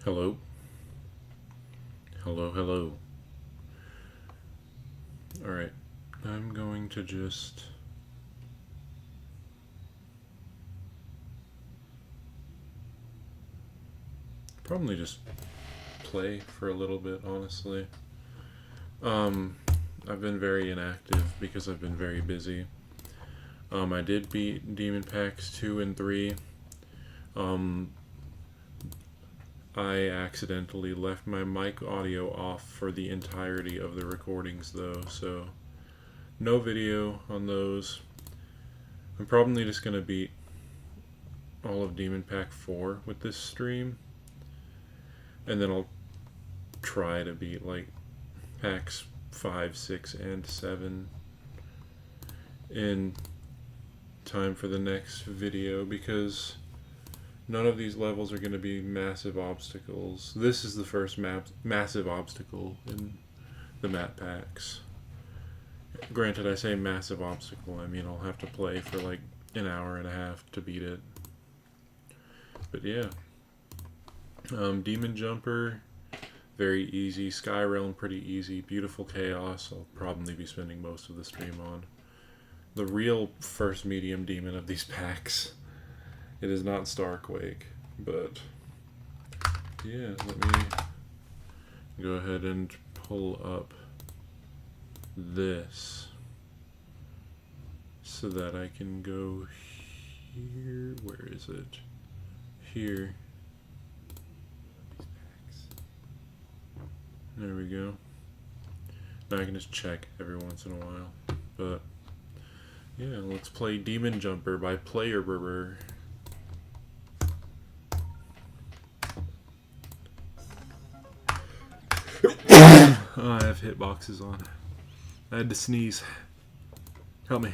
Hello. Hello, hello. Alright, I'm going to just probably just play for a little bit, honestly. I've been very inactive because I've been very busy. I did beat Demon Packs 2 and 3. Um, I accidentally left my mic audio off for the entirety of the recordings, though, so no video on those. I'm probably just gonna beat all of Demon Pack 4 with this stream, and then I'll try to beat like packs 5, 6, and 7 in time for the next video, because none of these levels are going to be massive obstacles. This is the first massive obstacle in the map packs. Granted, I say massive obstacle, I mean I'll have to play for like an hour and a half to beat it. But yeah. Demon Jumper, very easy. Sky Realm, pretty easy. Beautiful Chaos, I'll probably be spending most of the stream on. The real first medium demon of these packs. It is not Starquake, but yeah, let me go ahead and pull up this so that I can go here. Where is it? Here. There we go. Now I can just check every once in a while. But yeah, let's play Demon Jumper by Player Burr. Oh, I have hitboxes on. I had to sneeze. Help me.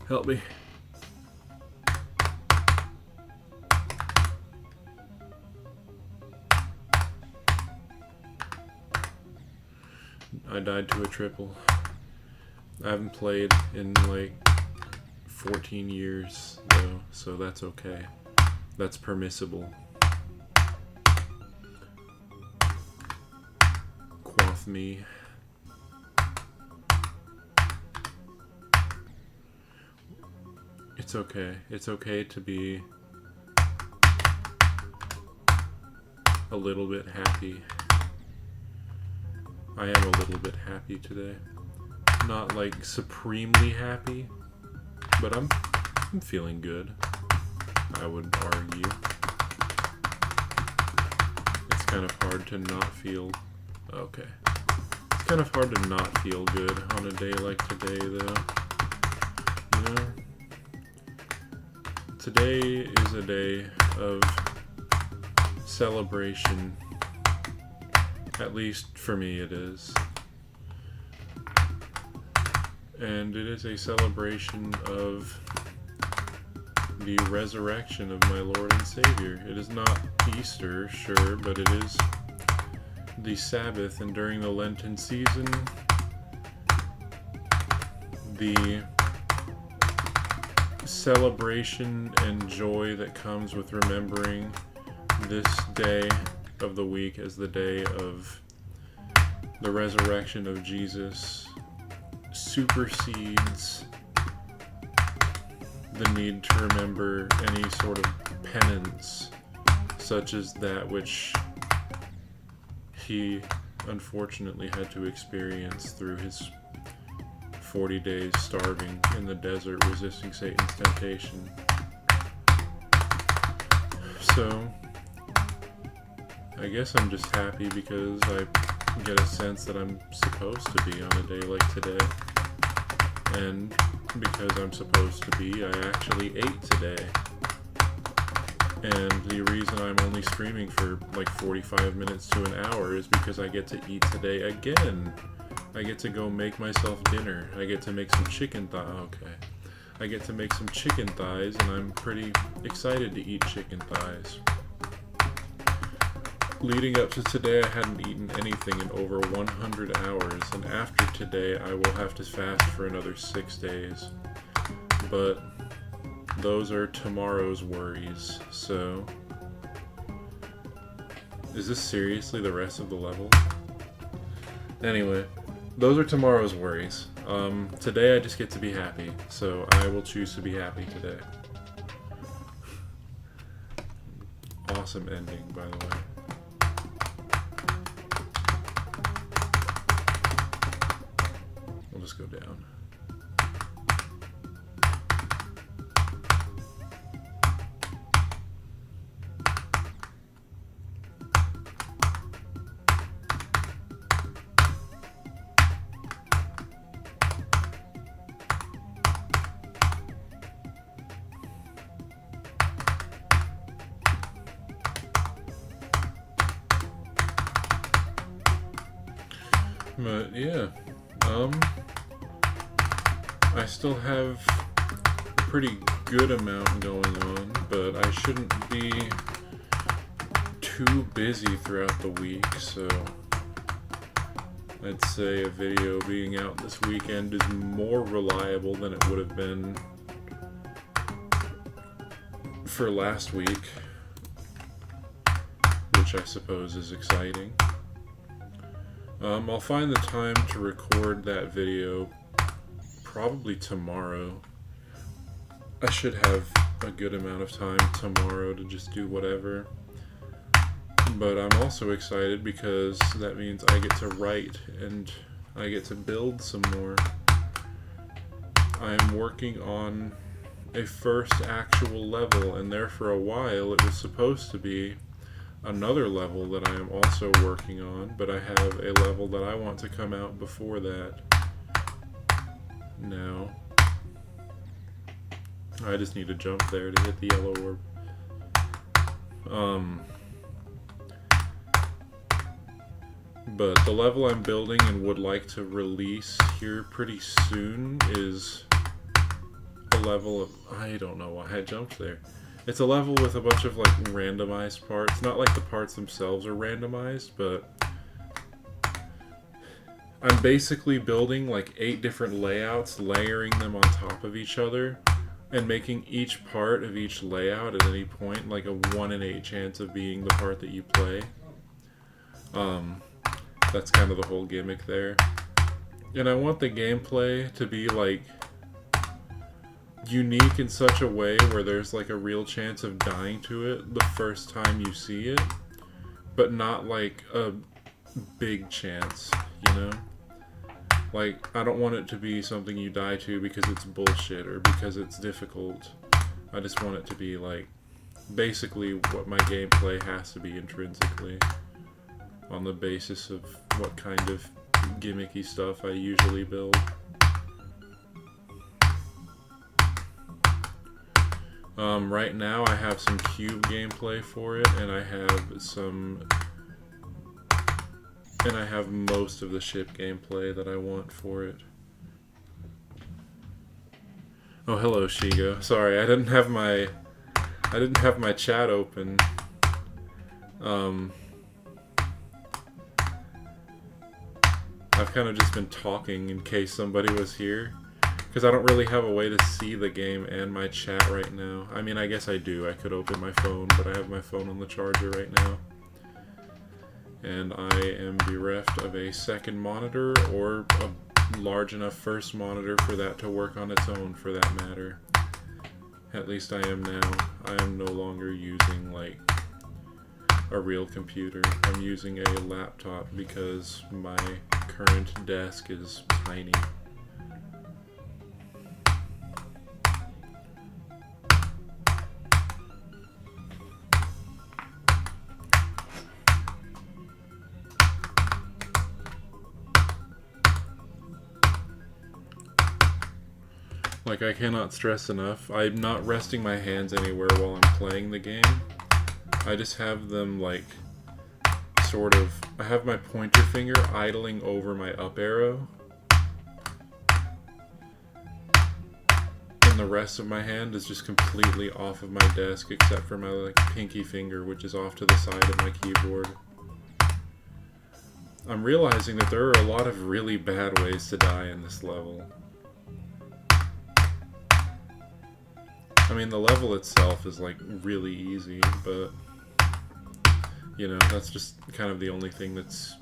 Help me. I died to a triple. I haven't played in like 14 years though, so that's okay. That's permissible. Quaff me. It's okay. It's okay to be a little bit happy. I am a little bit happy today. Not like supremely happy, but I'm feeling good, I would argue. It's kind of hard to not feel... Okay. It's kind of hard to not feel good on a day like today, though. You know? Today is a day of celebration. At least for me it is. And it is a celebration of the resurrection of my Lord and Savior. It is not Easter, sure, but it is the Sabbath, and during the Lenten season, the celebration and joy that comes with remembering this day of the week as the day of the resurrection of Jesus supersedes the need to remember any sort of penance such as that which he unfortunately had to experience through his 40 days starving in the desert resisting Satan's temptation. So I guess I'm just happy because I get a sense that I'm supposed to be on a day like today. And because I'm supposed to be, I actually ate today. And the reason I'm only streaming for like 45 minutes to an hour is because I get to eat today again. I get to go make myself dinner. I get to make some chicken thighs. Okay. I get to make some chicken thighs, and I'm pretty excited to eat chicken thighs. Leading up to today, I hadn't eaten anything in over 100 hours, and after today, I will have to fast for another 6 days. But those are tomorrow's worries, so Is this seriously the rest of the level? Anyway, those are tomorrow's worries. Today I just get to be happy, so I will choose to be happy today. Awesome ending, by the way. We'll just go down. But yeah, I still have a pretty good amount going on, but I shouldn't be too busy throughout the week, so I'd say a video being out this weekend is more reliable than it would have been for last week, which I suppose is exciting. I'll find the time to record that video probably tomorrow. I should have a good amount of time tomorrow to just do whatever. But I'm also excited because that means I get to write and I get to build some more. I am working on a first actual level, and there for a while it was supposed to be another level that I am also working on, but I have a level that I want to come out before that. Now, I just need to jump there to hit the yellow orb. But the level I'm building and would like to release here pretty soon is a level of, I don't know why I jumped there. It's a level with a bunch of like randomized parts. Not like the parts themselves are randomized, but I'm basically building like 8 different layouts, layering them on top of each other, and making each part of each layout at any point like a 1 in 8 chance of being the part that you play. That's kind of the whole gimmick there. And I want the gameplay to be like unique in such a way where there's like a real chance of dying to it the first time you see it, but not like a big chance, you know? Like, I don't want it to be something you die to because it's bullshit or because it's difficult. I just want it to be like basically what my gameplay has to be intrinsically, on the basis of what kind of gimmicky stuff I usually build. Right now I have some cube gameplay for it, and I have most of the ship gameplay that I want for it. Oh, hello Shigo. Sorry, I didn't have my chat open. I've kind of just been talking in case somebody was here, because I don't really have a way to see the game and my chat right now. I mean, I guess I do. I could open my phone, but I have my phone on the charger right now. And I am bereft of a second monitor or a large enough first monitor for that to work on its own, for that matter. At least I am now. I am no longer using, like, a real computer. I'm using a laptop because my current desk is tiny. Like, I cannot stress enough, I'm not resting my hands anywhere while I'm playing the game. I just have them, like, sort of, I have my pointer finger idling over my up arrow, and the rest of my hand is just completely off of my desk except for my, like, pinky finger, which is off to the side of my keyboard. I'm realizing that there are a lot of really bad ways to die in this level. I mean, the level itself is, like, really easy, but you know, that's just kind of the only thing that's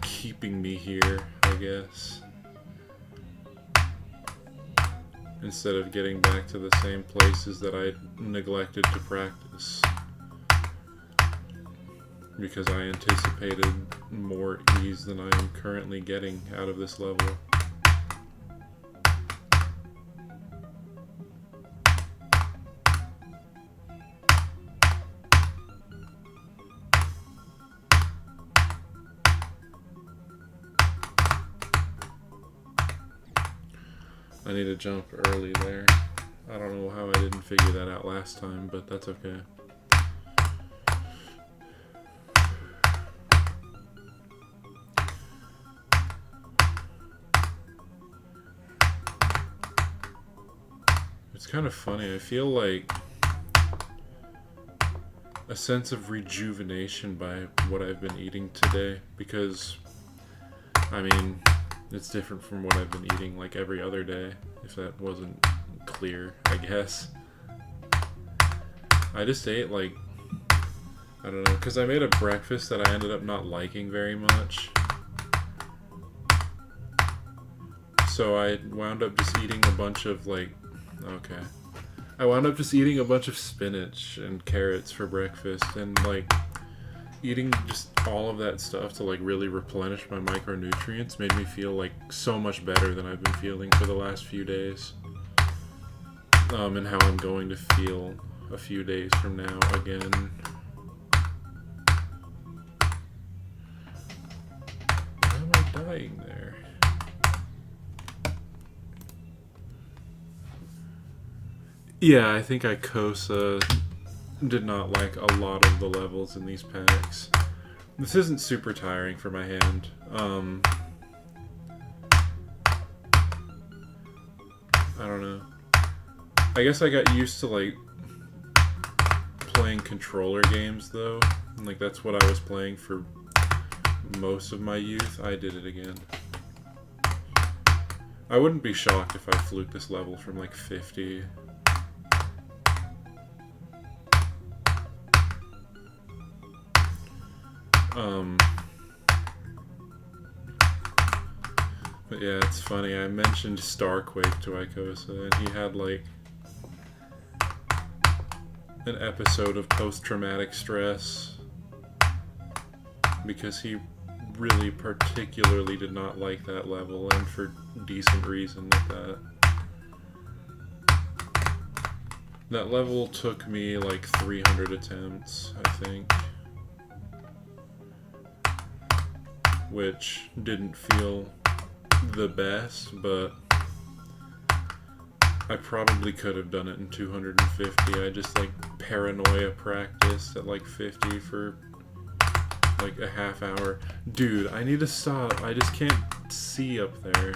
keeping me here, I guess. Instead of getting back to the same places that I neglected to practice. Because I anticipated more ease than I am currently getting out of this level. I need to jump early there. I don't know how I didn't figure that out last time, but that's okay. It's kind of funny. I feel like a sense of rejuvenation by what I've been eating today, because, I mean, it's different from what I've been eating like every other day, if that wasn't clear, I guess. I just ate like, I don't know, because I made a breakfast that I ended up not liking very much. So I wound up just eating a bunch of like, okay. I wound up just eating a bunch of spinach and carrots for breakfast, and like eating just all of that stuff to like really replenish my micronutrients made me feel like so much better than I've been feeling for the last few days. And how I'm going to feel a few days from now again. Why am I dying there? Yeah, I think Ikosa did not like a lot of the levels in these packs. This isn't super tiring for my hand. I don't know. I guess I got used to like playing controller games though. Like that's what I was playing for most of my youth. I did it again. I wouldn't be shocked if I fluked this level from like 50. But yeah, it's funny. I mentioned Starquake to Ikosa, and he had like an episode of post-traumatic stress because he really particularly did not like that level, and for decent reason at that. That level took me like 300 attempts, I think. Which didn't feel the best, but I probably could have done it in 250. I just like paranoia practiced at like 50 for like a half hour. Dude, I need to stop. I just can't see up there.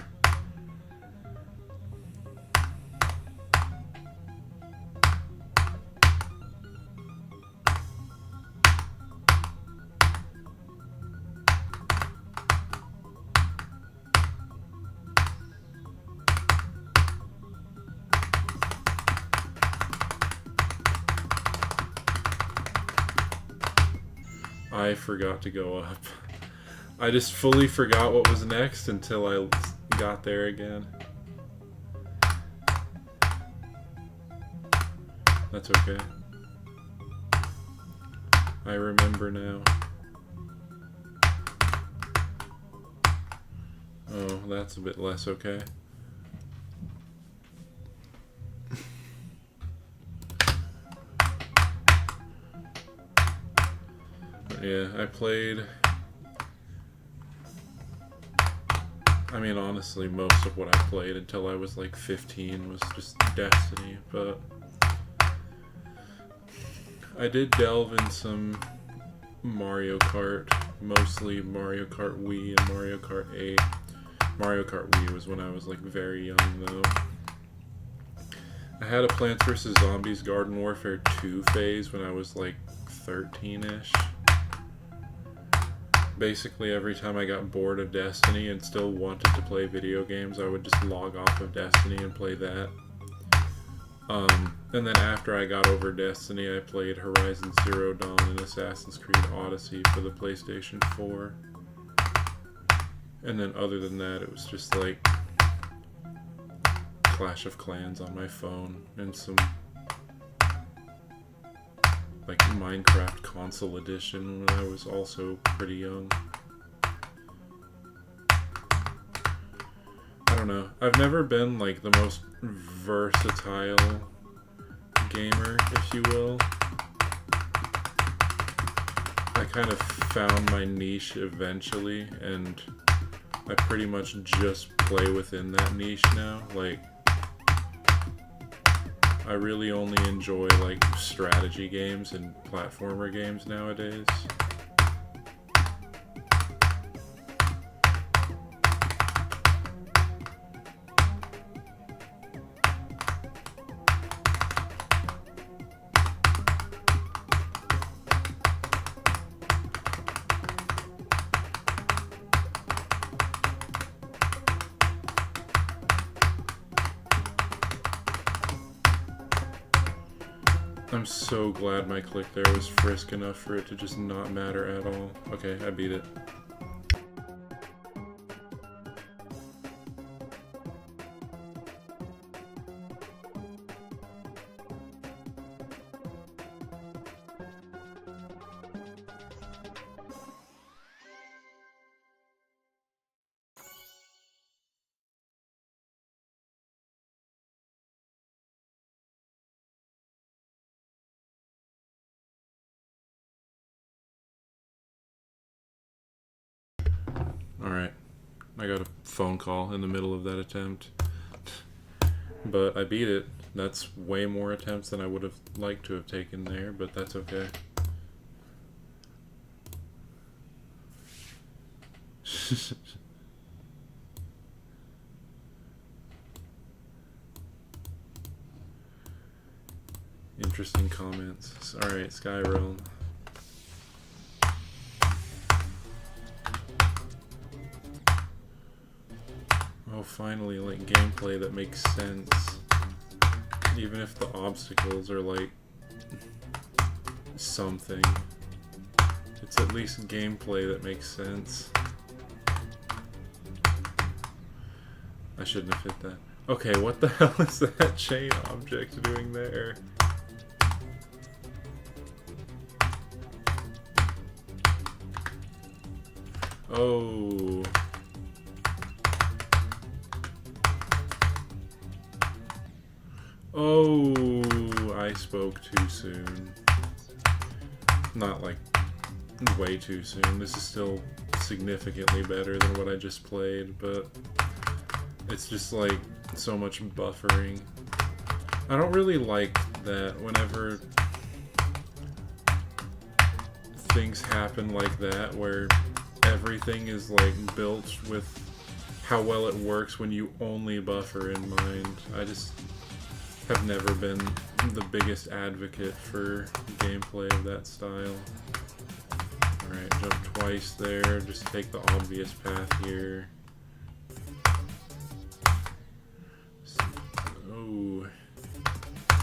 I forgot to go up. I just fully forgot what was next until I got there again. That's okay. I remember now. Oh, that's a bit less okay. Yeah, I played... I mean, honestly, most of what I played until I was like 15 was just Destiny, but... I did delve in some Mario Kart, mostly Mario Kart Wii and Mario Kart 8. Mario Kart Wii was when I was like very young, though. I had a Plants vs. Zombies Garden Warfare 2 phase when I was like 13-ish. Basically, every time I got bored of Destiny and still wanted to play video games, I would just log off of Destiny and play that. And then after I got over Destiny, I played Horizon Zero Dawn and Assassin's Creed Odyssey for the PlayStation 4. And then other than that, it was just like Clash of Clans on my phone and some like Minecraft console edition when I was also pretty young. I don't know. I've never been like the most versatile gamer, if you will. I kind of found my niche eventually, and I pretty much just play within that niche now. Like, I really only enjoy like strategy games and platformer games nowadays. I'm so glad my click there was frisk enough for it to just not matter at all. Okay, I beat it. Alright, I got a phone call in the middle of that attempt. But I beat it. That's way more attempts than I would have liked to have taken there, but that's okay. Interesting comments. Alright, Skyrealm. Oh, finally, like, gameplay that makes sense. Even if the obstacles are, like, something. It's at least gameplay that makes sense. I shouldn't have hit that. Okay, what the hell is that chain object doing there? Oh... Oh, I spoke too soon. Not like way too soon. This is still significantly better than what I just played, but it's just like so much buffering. I don't really like that whenever things happen like that, where everything is like built with how well it works when you only buffer in mind. I just have never been the biggest advocate for gameplay of that style. Alright, jump twice there, just take the obvious path here. Oh,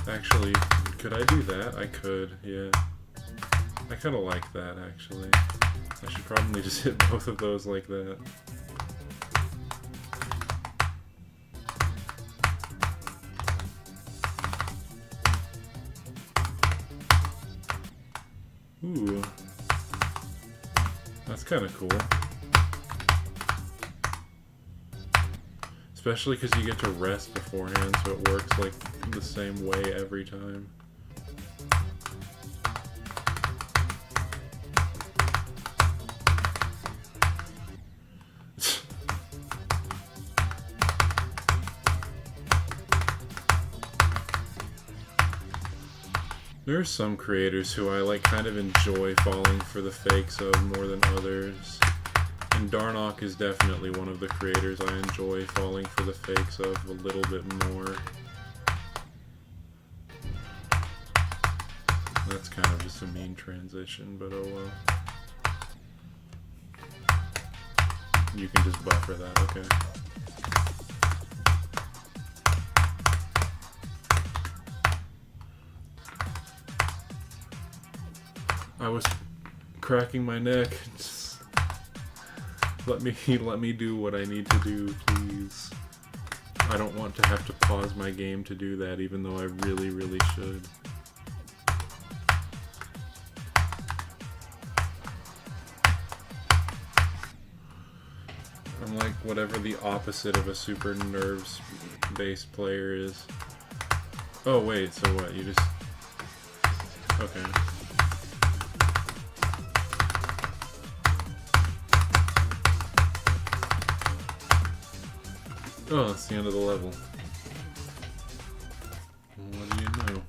actually, could I do that? I could, yeah. I kind of like that, actually. I should probably just hit both of those like that. Ooh, that's kind of cool. Especially because you get to rest beforehand, so it works like the same way every time. There are some creators who I like kind of enjoy falling for the fakes of more than others. And Darnock is definitely one of the creators I enjoy falling for the fakes of a little bit more. That's kind of just a mean transition, but oh well. You can just buffer that, okay. I was cracking my neck. Just let me do what I need to do, please. I don't want to have to pause my game to do that, even though I really, really should. I'm like whatever the opposite of a super nerves-based player is. Oh wait, so what? You just... Okay. Oh, that's the end of the level. What do you know?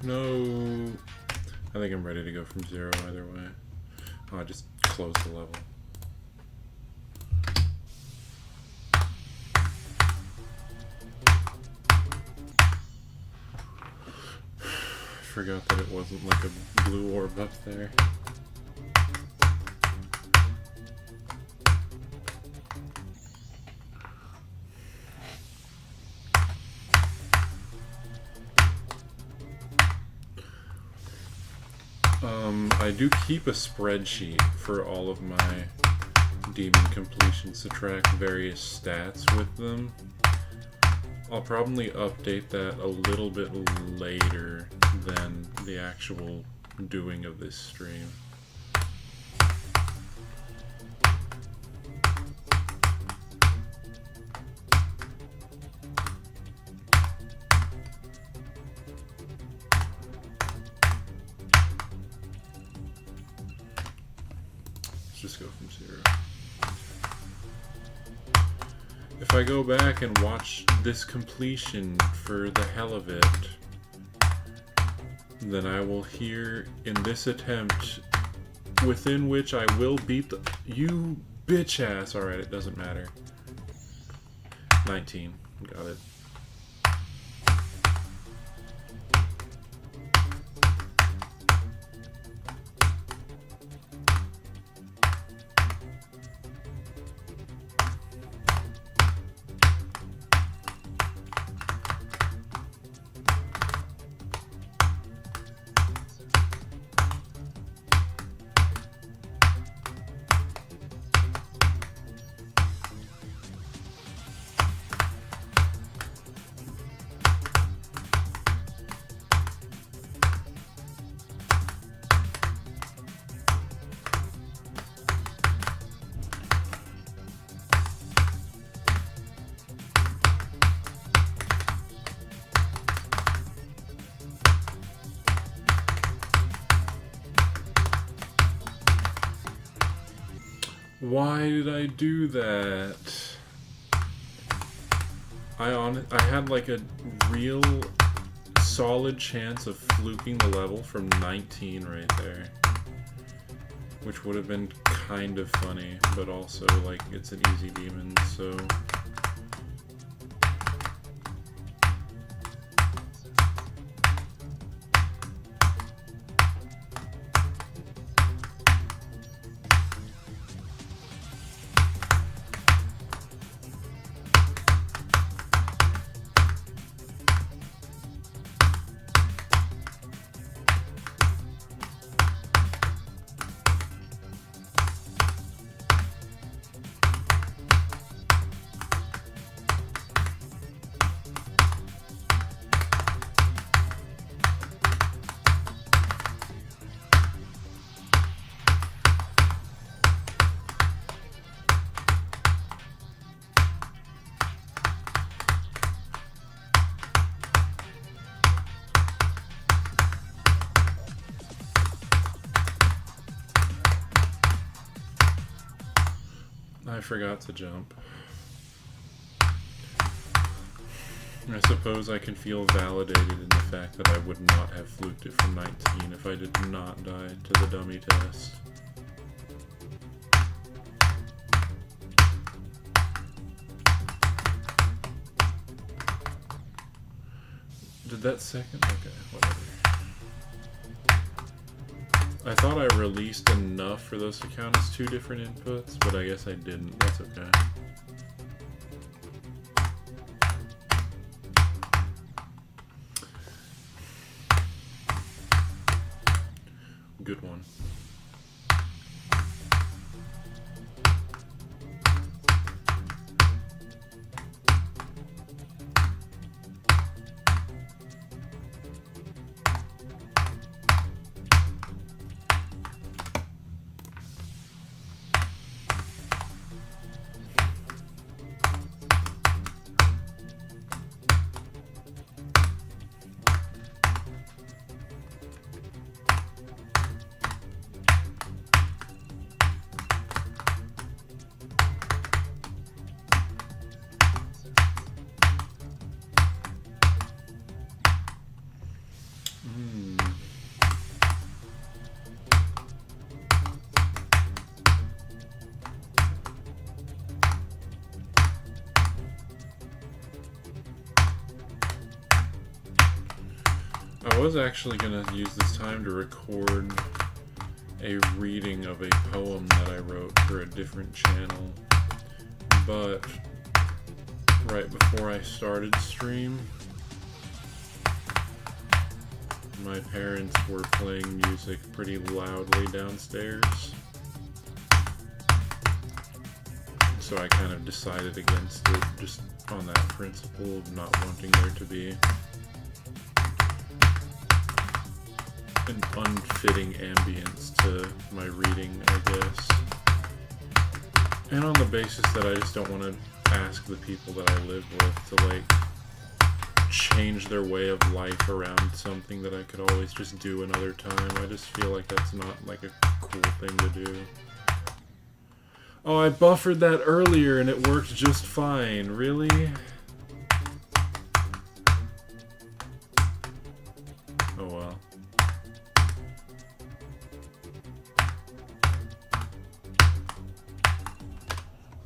No. I think I'm ready to go from 0 either way. Oh, I just closed the level. Forgot that it wasn't like a blue orb up there. I do keep a spreadsheet for all of my demon completions to track various stats with them. I'll probably update that a little bit later than the actual doing of this stream. Just go from 0. If I go back and watch this completion for the hell of it, then I will hear in this attempt, within which I will beat the... You bitch ass! Alright, it doesn't matter. 19. Got it. Why did I do that? I had like a real solid chance of fluking the level from 19 right there. Which would have been kind of funny, but also like it's an easy demon, so... I forgot to jump. I suppose I can feel validated in the fact that I would not have fluked it from 19 if I did not die to the dummy test. Did that second? Okay, whatever. I thought I released enough for those to count as 2 different inputs, but I guess I didn't. That's okay. Good one. I was actually going to use this time to record a reading of a poem that I wrote for a different channel, but right before I started stream, my parents were playing music pretty loudly downstairs, so I kind of decided against it just on that principle of not wanting there to be an unfitting ambience to my reading, I guess. And on the basis that I just don't want to ask the people that I live with to, like, change their way of life around something that I could always just do another time. I just feel like that's not, like, a cool thing to do. Oh, I buffered that earlier and it worked just fine. Really? Oh well.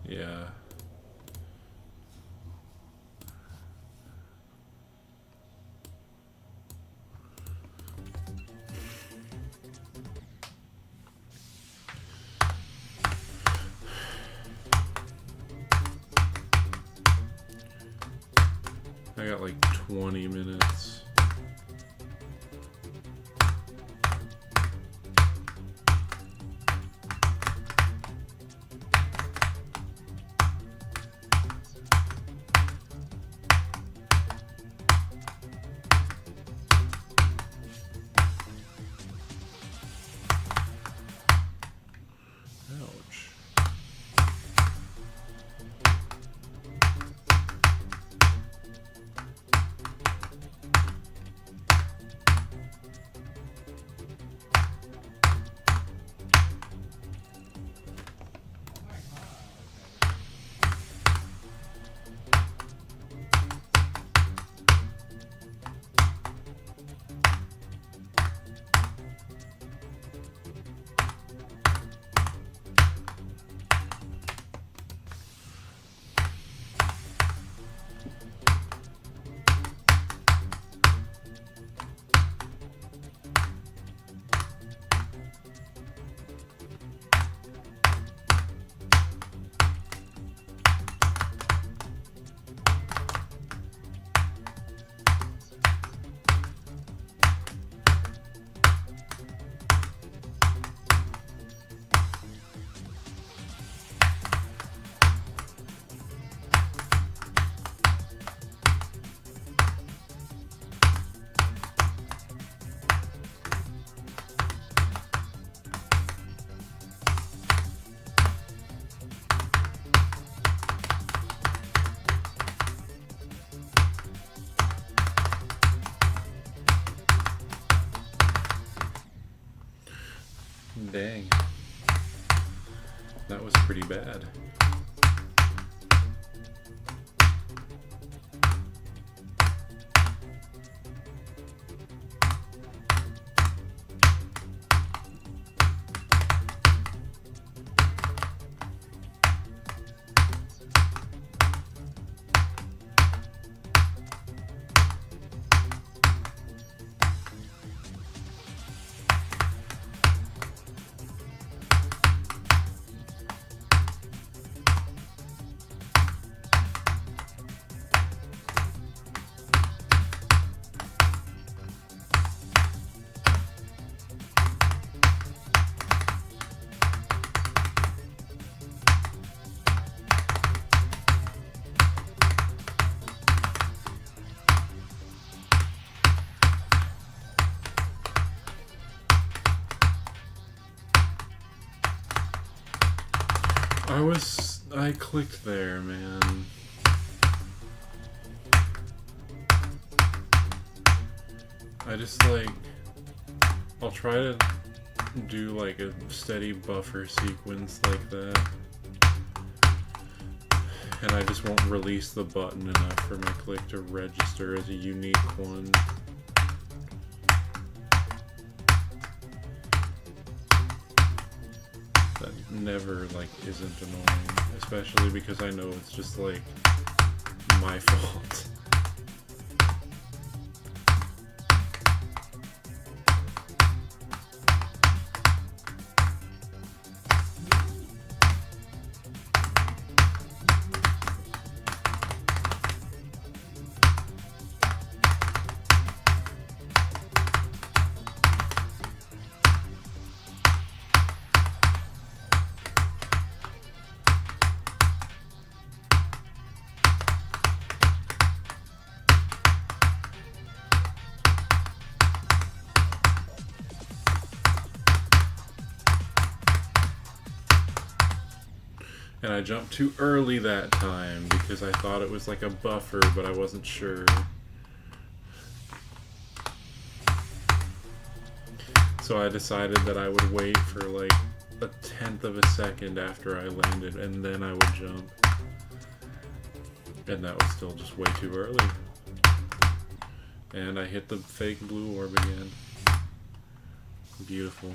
Yeah. I got like 20 minutes. Ouch. Dang. That was pretty bad. I clicked there, man. I just, like, I'll try to do, like, a steady buffer sequence like that. And I just won't release the button enough for my click to register as a unique one. never, like, isn't annoying. Especially because I know it's just, like, my fault. And I jumped too early that time because I thought it was like a buffer, but I wasn't sure. So I decided that I would wait for like a tenth of a second after I landed, and then I would jump. And that was still just way too early. And I hit the fake blue orb again. Beautiful.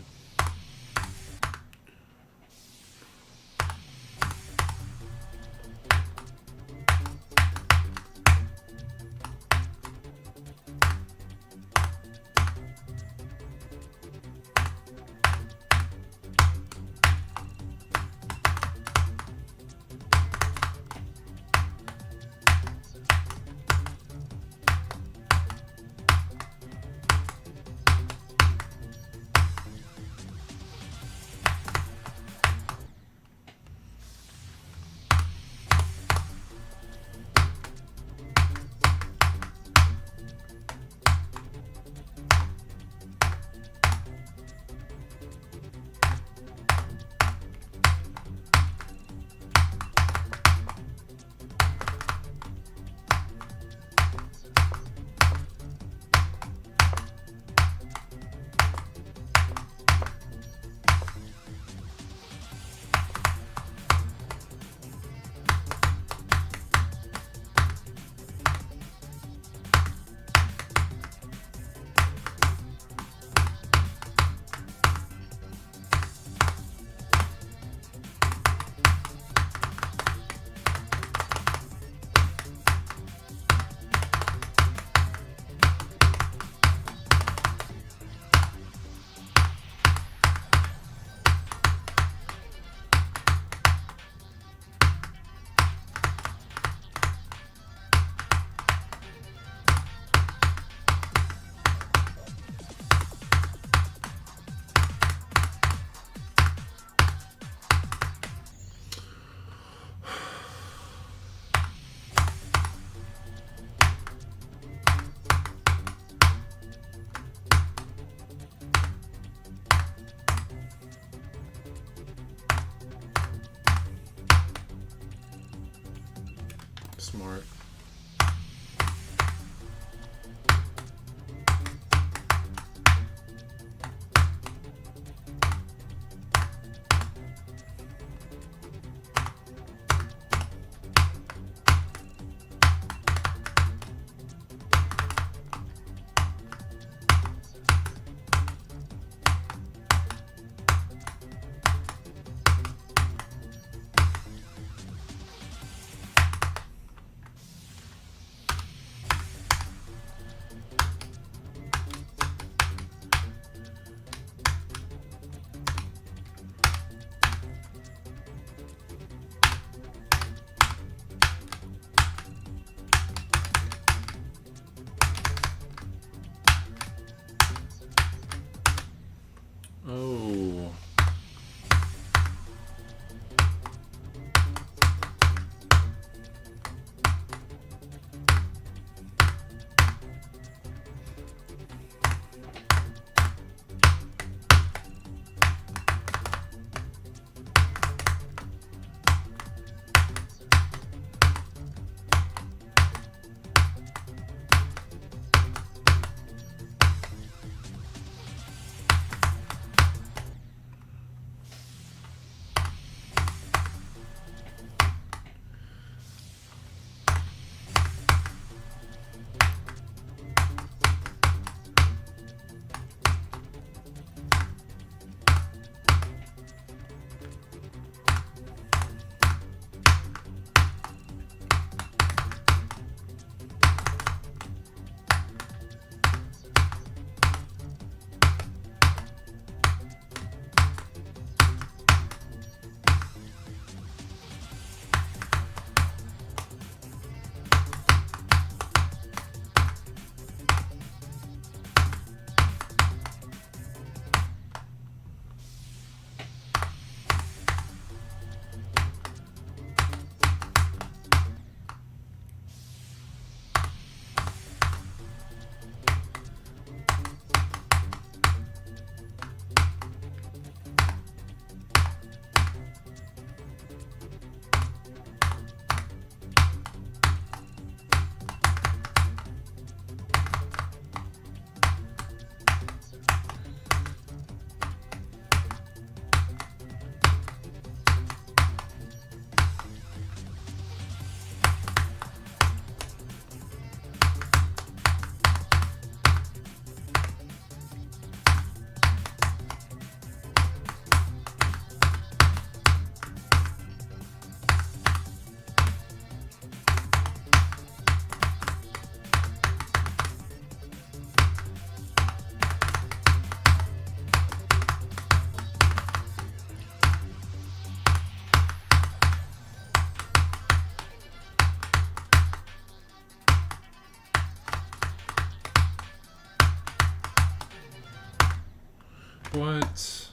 What?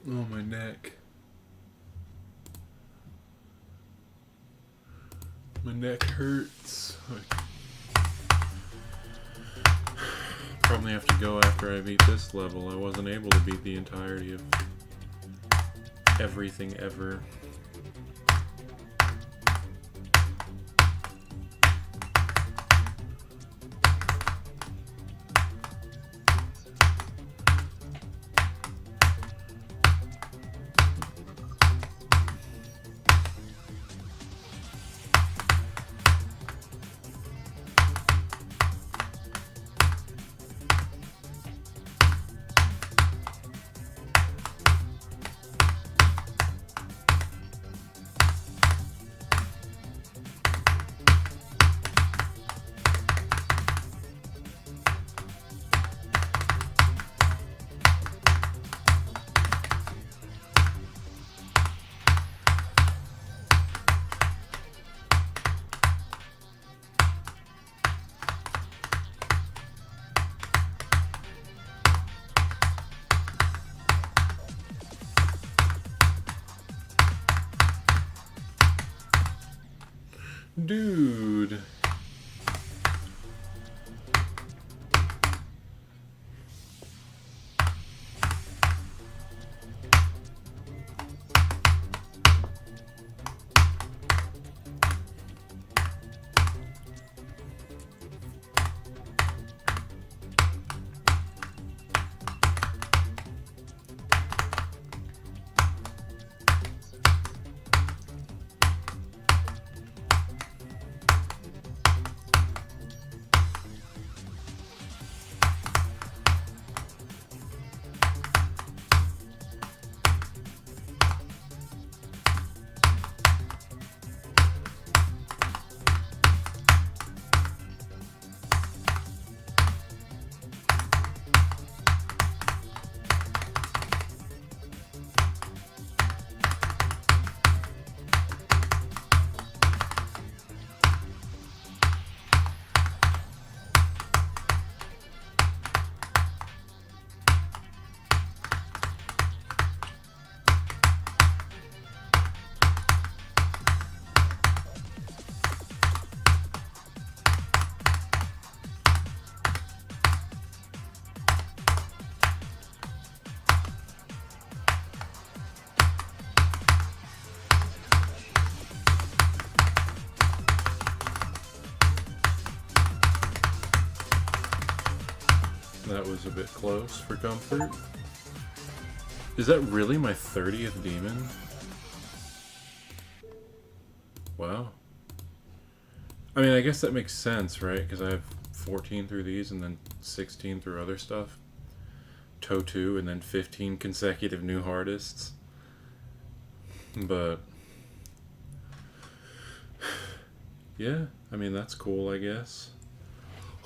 Oh, my neck. My neck hurts. Probably have to go after I beat this level. I wasn't able to beat the entirety of everything ever. Dude. That was a bit close for comfort. Is that really my 30th demon? Wow. I mean, I guess that makes sense, right? Because I have 14 through these and then 16 through other stuff. Toe 2 and then 15 consecutive new hardest. But yeah, I mean, that's cool, I guess.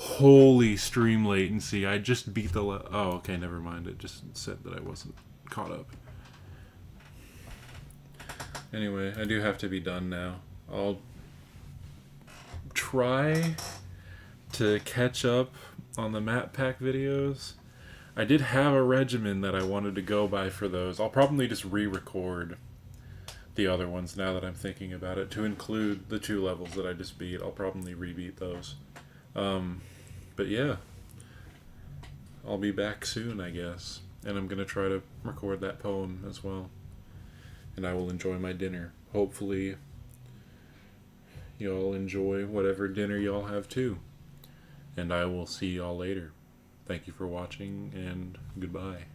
Holy stream latency. I just beat the oh, okay, never mind. It just said that I wasn't caught up. Anyway, I do have to be done now. I'll try to catch up on the map pack videos. I did have a regimen that I wanted to go by for those. I'll probably just re-record the other ones now that I'm thinking about it to include the 2 levels that I just beat. I'll probably rebeat those. But yeah, I'll be back soon, I guess. And I'm going to try to record that poem as well. And I will enjoy my dinner. Hopefully, y'all enjoy whatever dinner y'all have too. And I will see y'all later. Thank you for watching, and goodbye.